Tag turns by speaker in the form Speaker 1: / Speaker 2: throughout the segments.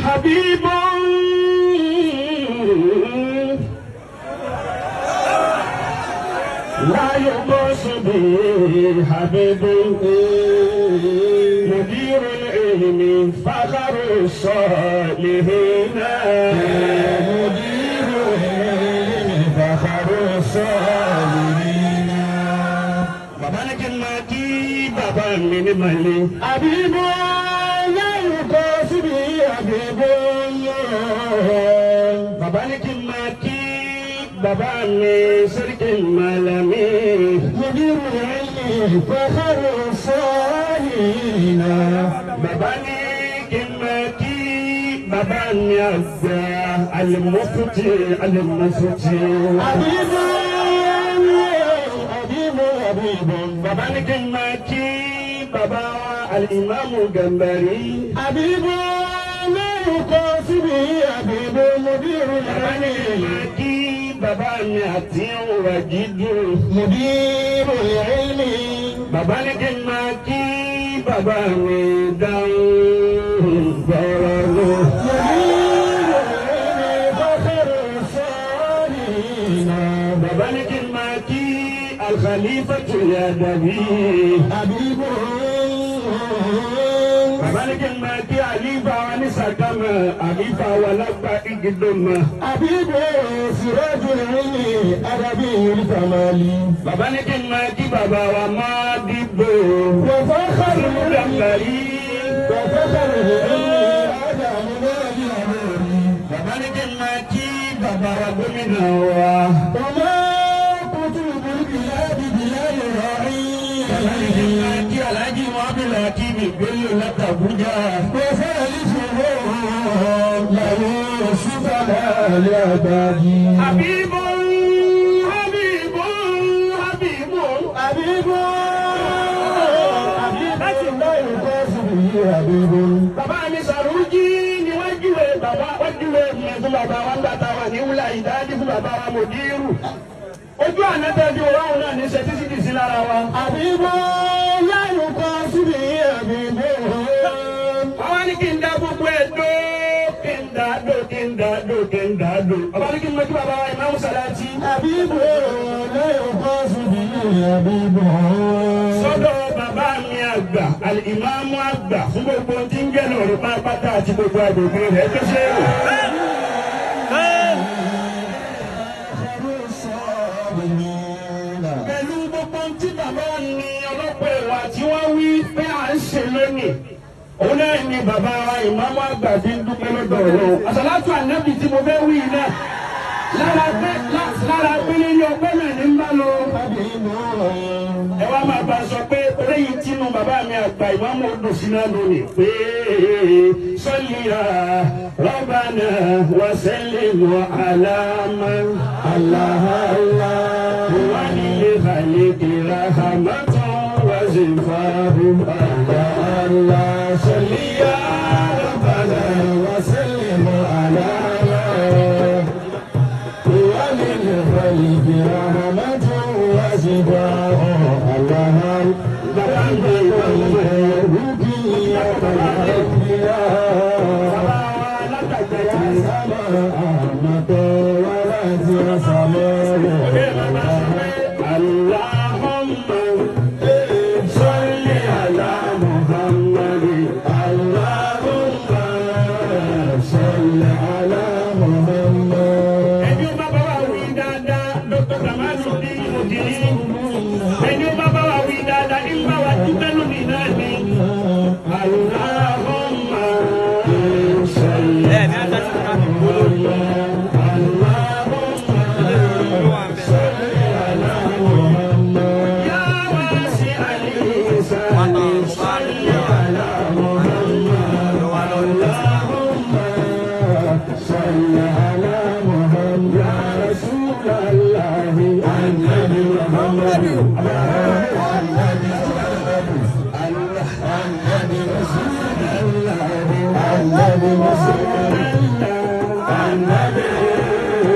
Speaker 1: حبيب لا يقاس به حبيب مدير العلم فخر الصالحين مدير العلم فخر الصالحين بابا لك الماكي بابا من مالي حبيب لا يقاس به حبيب بابا لك الماكي بابا من سرك الملامي مدير العلم فخر الصالحين بابا لك الماكي بابا من المفتي المفتي حبيب حبيب بابا لك الماكي بابا الإمام الجمبري حبيب لا يقاس به حبيب مدير العلم بابا mi àti Wajidu mudiru ilmi bàbá ní kí n máa kí bàbá mi dáhùn gbọ́rọ̀ lọ. mudiru ilmi fakharu salihina bàbá ní kí n máa kí al-Khalifatul Adabi Habibu. bàbá ní kí n máa kí àlífà wa ní Sàkámà àlífà wa lágbà Igidoma. Habibu Sirajul Ilmi Arabiyul Kamali. bàbá ní kí n máa kí bàbá wa máa dìbò. Fakharul Gambari. Fakharul Ilmi Adamu Nabi Amori. bàbá ní kí n máa kí bàbá wa gómìnà wa. Bàbá Kutubul Biladi Bilal Ra'i. bàbá ní kí n máa kí Alhaji Muhammad Hakimi Bello láti Abuja. حبيب حبيب حبيب حبيب لا يقاس به حبيب bàbá mi Sàrújì níwájú ẹ bàbá wájú ẹ fún bàbá wa ń gbàtà wà ní wúlà ìdájí fún bàbá wa Mùdírù ojú ànátẹ́jú ọ̀rọ̀ náà ní ṣẹ́tíṣítì sí lára wa. حبيب لا يقاس به حبيب àwọn ní kí n dá gbogbo ẹ̀ dó kindado abali kin maki baba Imam Salati Habibu la yuqasu bi Habibu sọ́dọ̀ bàbá mi àgbà al-Imam àgbà fún gbogbo tí ń jẹ́ lórí pápátá àti gbogbo agbègbè rẹ̀ tó ṣe é pẹ̀lú gbogbo tí bàbá ní ọlọ́pọ̀ ẹ̀wà tí wọ́n wí pé à ń ṣe lónìí òun náà ni bàbá wa ìmáàmù àgbà fi ń dúpẹ́ lọ́dọ̀ ọ̀rọ̀ àsàlátù ànábì tí mo fẹ́ wí náà lára pé nínú ọgbẹ́ náà ní ń bá lọ. ẹ wá máa bá a sọ pé lẹ́yìn tínú bàbá mi àgbà ìmáàmù odò síná lónìí pé sọ́lìyà Rabbana wa sallim ala man aláhàlá wà nílé khaliqi rahmatan wa zifahu aláhàlá. صليا ربنا وسلم على وللخلق رحمة وشفاء الله بحمد والربية والأنبياء اللهم صل على محمد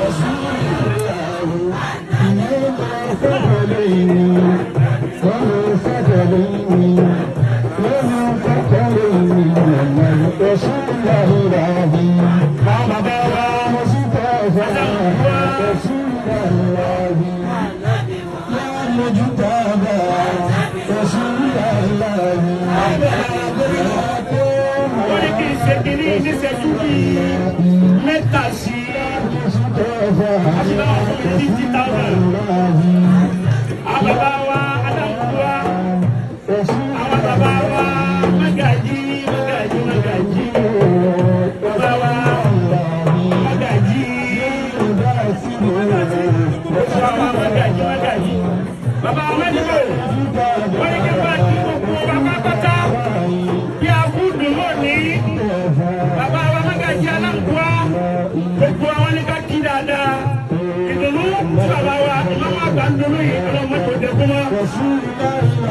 Speaker 1: رسول الله àti náà fún mi 50,000. Àwọn bàbá wa Adámùkúwá, àwọn bàbá wa Mágàjí. Bàbá wa Mágàjí. Bàbá wa Mẹ́díkò, wọ́n ní kí n bá kí gbogbo bàbá pátá bí a kú dùn lónìí. Bàbá wa Mágàjí Adámùkúwá, gbogbo àwọn ní ká kí dáadáa. Ìdùnnú tí bàbá wa ìmọ̀ àgbà ń dùnnú yìí ọlọ́mọ tó dẹkùn mọ́.